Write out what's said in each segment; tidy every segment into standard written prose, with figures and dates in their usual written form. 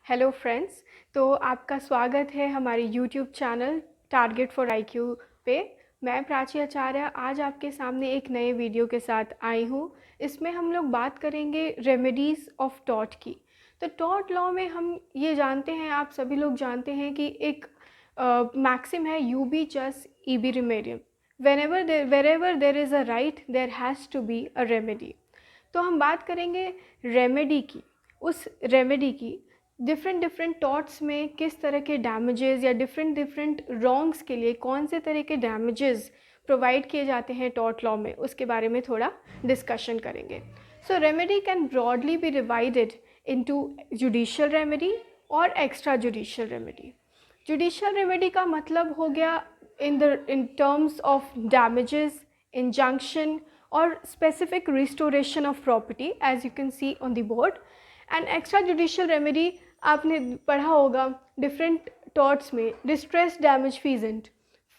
Hello friends. तो आपका स्वागत है हमारे YouTube channel target for IQ पे। मैं प्राची आचार्य आज आपके सामने एक नए वीडियो के साथ आई हूँ। इसमें हम लोग बात करेंगे रेमेडीज़ ऑफ टॉट की। तो टॉट लॉ में हम ये जानते हैं, आप सभी लोग जानते हैं कि एक मैक्सिम है यूबी जस ईबी रिमेडियम। Wherever there is a right there has to be a remedy. तो हम बात करेंगे रेमेडी की, उस रेमेडी की डिफरेंट टॉट्स में किस तरह के डैमेजेस या डिफरेंट रॉन्ग्स के लिए कौन से तरह के डैमेजेस प्रोवाइड किए जाते हैं टॉट लॉ में, उसके बारे में थोड़ा डिस्कशन करेंगे। So remedy can broadly be divided into judicial remedy और extra judicial remedy. Judicial remedy का मतलब हो गया in terms of damages, injunction और specific restoration of property as you can see on the board. And extra judicial remedy आपने पढ़ा होगा different torts में, डिस्ट्रेस डैमेज फीजेंट।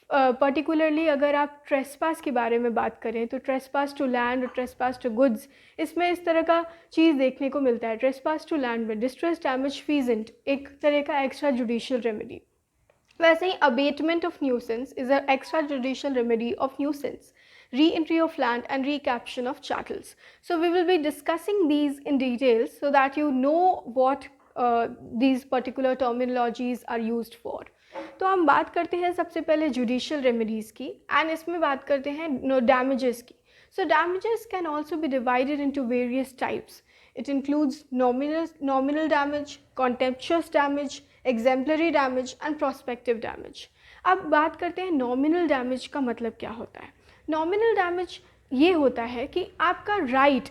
पर्टिकुलरली अगर आप ट्रेसपास के बारे में बात करें तो ट्रेसपास टू लैंड और ट्रेसपास टू गुड्स, इसमें इस तरह का चीज़ देखने को मिलता है। ट्रेसपास टू लैंड में डिस्ट्रेस डैमेज फीजेंट एक तरह का एक्स्ट्रा जुडिशियल रेमेडी। वैसे ही abatement of nuisance is a extra judicial remedy of nuisance, re-entry of land and recapture of chattels. So we will be discussing these in detail so that you know what these particular terminologies are used for. तो हम बात करते हैं सबसे पहले judicial remedies की and इसमें बात करते हैं डैमेजेस की। So damages can also be divided into various types. It includes nominal damage, contemptuous damage, exemplary damage and prospective damage. अब बात करते हैं नॉमिनल डैमेज का मतलब क्या होता है। नॉमिनल डैमेज ये होता है कि आपका राइट,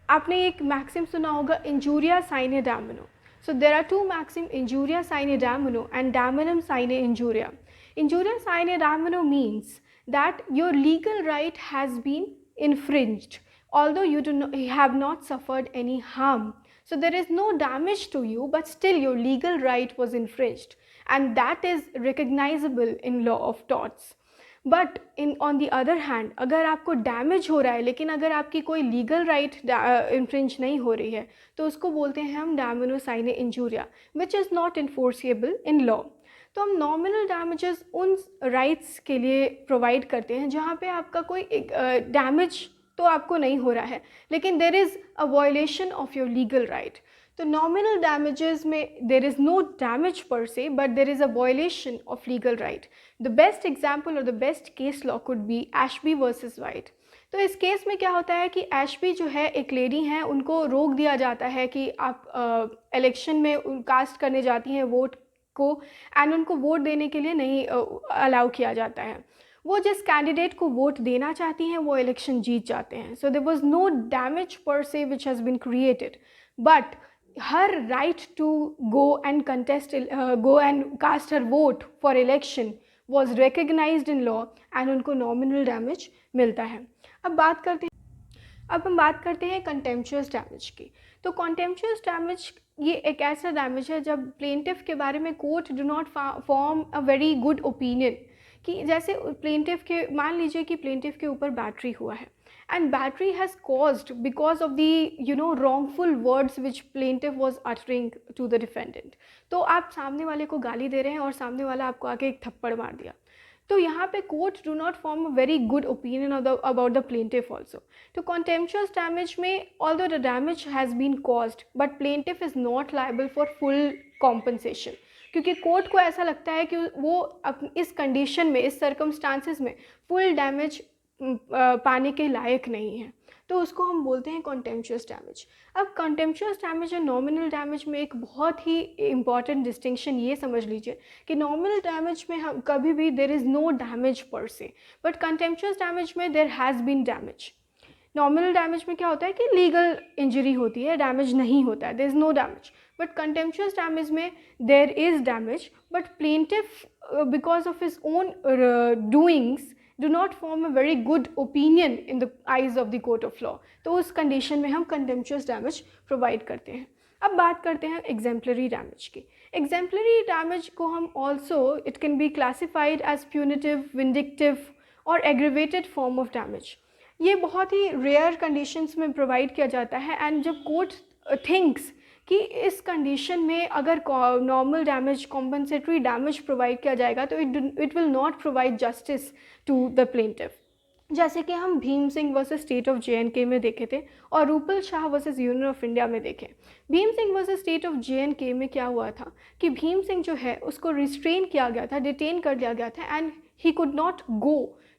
आपने एक मैक्सिम सुना होगा इंजूरिया साइने डैमिनो. So there are two maxim, इंजूरिया साइने डैमिनो एंड डैमिनम साइने इंजूरिया. इंजूरिया साइने डैमिनो means that your legal right has been infringed although you have not suffered any harm. So there is no damage to you but still your legal right was infringed and that is recognizable in law of torts. But on the other hand अगर आपको damage हो रहा है लेकिन अगर आपकी कोई legal right infringe नहीं हो रही है तो उसको बोलते हैं हम डैमिनो साइने इंजूरिया which is not enforceable in law. तो हम नॉमिनल डैमेजेस उन राइट्स के लिए प्रोवाइड करते हैं जहाँ पे आपका कोई डैमेज तो आपको नहीं हो रहा है लेकिन there is a violation of your legal right. तो नॉमिनल डैमेजेस में देर इज़ नो डैमेज पर से but there is a violation of legal right. The best example और the best case law could be Ashby versus White. तो इस case में क्या होता है कि एशबी जो है एक लेडी हैं, उनको रोक दिया जाता है कि आप इलेक्शन में कास्ट करने जाती हैं वोट को एंड उनको वोट देने के लिए नहीं अलाउ किया जाता है. वो जिस कैंडिडेट को वोट देना चाहती हैं वो इलेक्शन जीत जाते हैं. So there was no damage पर se which has been created but her right to go and cast her vote for election was recognized in law and उनको nominal damage मिलता है. अब हम बात करते हैं कंटेम्पचुअस डैमेज की. तो कंटेम्पचुअस डैमेज ये एक ऐसा डैमेज है जब प्लेंटिफ के बारे में court do not form a very good opinion. कि जैसे प्लेंटिफ के, मान लीजिए कि प्लेंटिफ के ऊपर बैटरी हुआ है and battery has caused because of the wrongful words which plaintiff was uttering to the defendant. तो आप सामने वाले को गाली दे रहे हैं और सामने वाला आपको आके एक थप्पड़ मार दिया, तो यहाँ पे court do not form a very good opinion about the plaintiff also. तो कॉन्टेम्पचुअस डैमेज में although the damage has been caused but plaintiff is not liable for full compensation, क्योंकि कोर्ट को ऐसा लगता है कि वो इस कंडीशन में, इस सर्कमस्टांसिस में फुल डैमेज पाने के लायक नहीं है. तो उसको हम बोलते हैं कॉन्टेम्पचुअस डैमेज. अब कॉन्टेम्पचुअस डैमेज और नॉमिनल डैमेज में एक बहुत ही इंपॉर्टेंट डिस्टिंक्शन ये समझ लीजिए कि नॉमिनल डैमेज में हम कभी भी देर इज़ नो डैमेज पर से बट कॉन्टेम्पचुअस डैमेज में there has been damage. Nominal damage में क्या होता है कि लीगल इंजरी होती है, डैमेज नहीं होता है, there is no damage. But contemptuous damage में there is damage but plaintiff because of his own doings do not form a very good opinion in the eyes of the court of law. तो उस condition में हम contemptuous damage provide करते हैं. अब बात करते हैं exemplary damage की. exemplary damage को हम also it can be classified as punitive, vindictive और aggravated form of damage. ये बहुत ही रेयर कंडीशंस में प्रोवाइड किया जाता है एंड जब कोर्ट थिंक्स कि इस कंडीशन में अगर normal damage, compensatory damage provide किया जाएगा तो it will not provide justice to the plaintiff. जैसे कि हम Bhim Singh versus state of JNK में देखे थे और Rupal Shah versus union of India में देखे। Bhim Singh versus state of JNK में क्या हुआ था कि भीम सिंह जो है उसको रिस्ट्रेन किया गया था, डिटेन कर लिया गया था and he could not go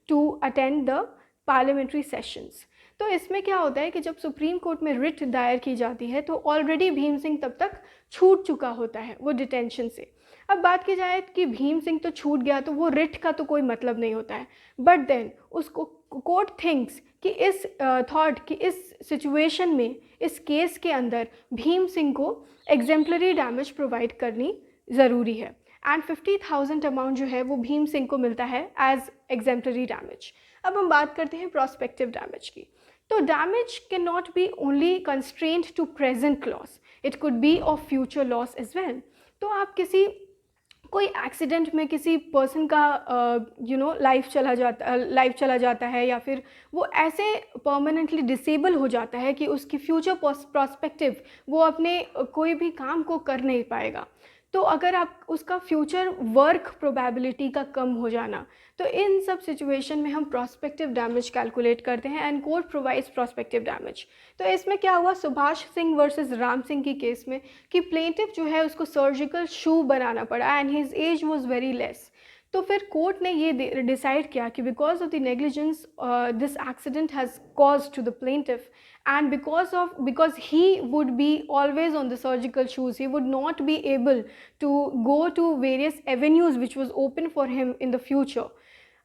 to attend the parliamentary sessions. तो इसमें क्या होता है कि जब सुप्रीम कोर्ट में रिट दायर की जाती है तो ऑलरेडी भीम सिंह तब तक छूट चुका होता है वो डिटेंशन से। अब बात की जाए कि भीम सिंह तो छूट गया तो वो रिट का तो कोई मतलब नहीं होता है, बट देन उसको कोर्ट थिंक्स कि इस थॉट कि इस सिचुएशन में, इस केस के अंदर भीम सिंह को एग्जेम्पलरी डैमेज प्रोवाइड करनी ज़रूरी है एंड 50,000 अमाउंट जो है वो भीम सिंह को मिलता है एज एग्जेम्पलरी डैमेज। अब हम बात करते हैं प्रोस्पेक्टिव डैमेज की। तो damage can not be only constrained to present loss, it could be of future loss as well. तो आप कोई एक्सीडेंट में किसी पर्सन का लाइफ चला जाता है या फिर वो ऐसे परमानेंटली डिसेबल हो जाता है कि उसकी फ्यूचर प्रोस्पेक्टिव वो अपने कोई भी काम को कर नहीं पाएगा। तो अगर आप उसका फ्यूचर वर्क प्रोबेबिलिटी का कम हो जाना, तो इन सब सिचुएशन में हम प्रोस्पेक्टिव डैमेज कैलकुलेट करते हैं and court provides prospective damage. तो इसमें क्या हुआ सुभाष सिंह वर्सेस राम सिंह की केस में कि प्लेंटिफ जो है उसको सर्जिकल शू बनाना पड़ा and his age was very less. तो फिर कोर्ट ने ये डिसाइड किया कि because of the negligence this accident has cause to the plaintiff and because he would be always on the surgical shoes, he would not be able to go to various avenues which was open for him in the future,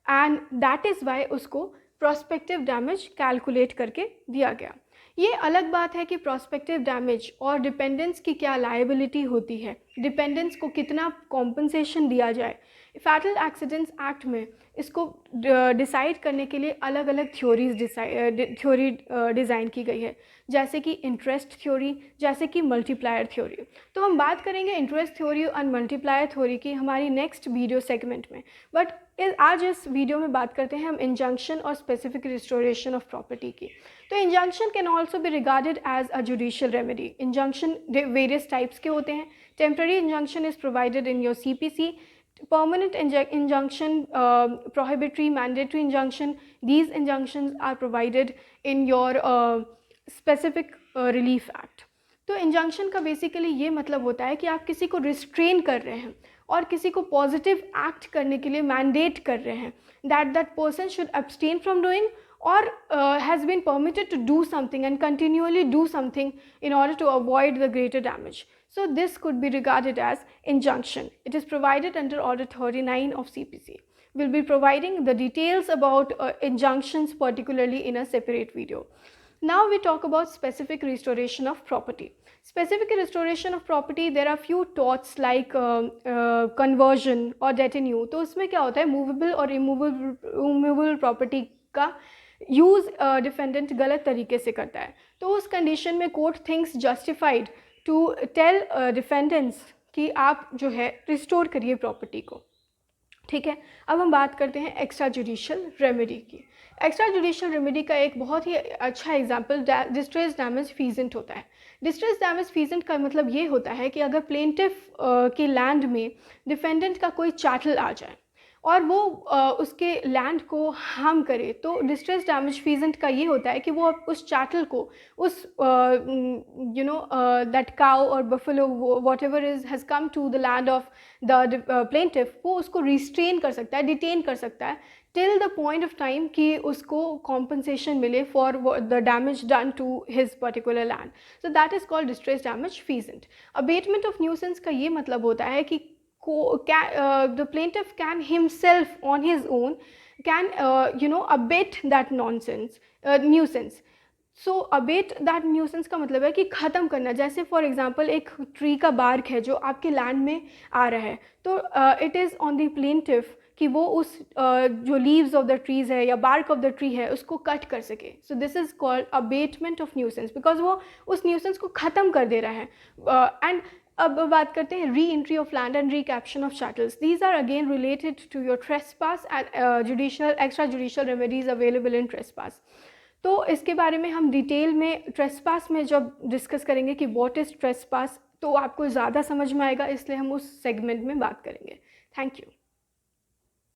and that is why उसको prospective damage calculate करके दिया गया। ये अलग बात है कि prospective damage और dependents की क्या liability होती है, dependents को कितना compensation दिया जाए। फैटल एक्सीडेंट्स एक्ट में इसको डिसाइड करने के लिए अलग अलग थ्योरी डिज़ाइन की गई है, जैसे कि इंटरेस्ट थ्योरी, जैसे कि मल्टीप्लायर थ्योरी। तो हम बात करेंगे इंटरेस्ट थ्योरी और मल्टीप्लायर थ्योरी की हमारी नेक्स्ट वीडियो सेगमेंट में, बट आज इस वीडियो में बात करते हैं हम इंजंक्शन और स्पेसिफिक रिस्टोरेशन ऑफ प्रॉपर्टी की। तो injunction can also be regarded as a judicial remedy. Injunction various types के होते हैं। Temporary injunction is provided in your CPC, permanent injunction, prohibitory, mandatory injunction, these injunctions are provided in your specific relief act। तो injunction का basically ये मतलब होता है कि आप किसी को रिस्ट्रेन कर रहे हैं और किसी को पॉजिटिव एक्ट करने के लिए मैंडेट कर रहे हैं that person should abstain from doing or has been permitted to do something and continually do something in order to avoid the greater damage. So this could be regarded as injunction. It is provided under Order 39 of CPC. We'll be providing the details about injunctions particularly in a separate video. Now we talk about specific restoration of property. Specific restoration of property, there are few torts like conversion or detinue. तो उसमें क्या होता है, movable और immovable property का use defendant गलत तरीके से करता है। तो उस कंडीशन में court thinks justified to tell defendants कि आप जो है रिस्टोर करिए प्रॉपर्टी को। ठीक है, अब हम बात करते हैं एक्स्ट्रा जुडिशियल रेमेडी की। एक्स्ट्रा जुडिशियल रेमेडी का एक बहुत ही अच्छा एग्जांपल डिस्ट्रेस डैमेज फीजेंट होता है। डिस्ट्रेस डैमेज फीजेंट का मतलब ये होता है कि अगर प्लेंटिफ के लैंड में डिफेंडेंट का कोई चैटल आ जाए और वो उसके लैंड को हार्म करे, तो डिस्ट्रेस डैमेज फीजेंट का ये होता है कि वो उस चैटल को, उस दैट काउ और buffalo what ever has come to the land of the plaintiff, वो उसको रिस्ट्रेन कर सकता है, डिटेन कर सकता है till the point of time कि उसको कॉम्पनसेशन मिले for the damage done to his particular land. So that is called distress damage feasant. Abatement of nuisance का ये मतलब होता है कि the plaintiff can himself on his own can abate that nuisance। So abate that nuisance का मतलब है कि ख़त्म करना। जैसे फॉर एग्जांपल एक ट्री का बार्क है जो आपके लैंड में आ रहा है, तो it is on the plaintiff कि वो उस जो लीव्स ऑफ द ट्रीज़ है या बार्क ऑफ द ट्री है उसको कट कर सके। So this is called abatement of nuisance, because वो उस न्यूसेंस को ख़त्म कर दे रहा है। एंड अब बात करते हैं re entry of land and recaption of chattels. These are again related to your trespass and extra judicial remedies available in trespass. तो इसके बारे में हम डिटेल में ट्रेसपास में जब डिस्कस करेंगे कि व्हाट इज़ ट्रेसपास, तो आपको ज़्यादा समझ में आएगा, इसलिए हम उस सेगमेंट में बात करेंगे। Thank you.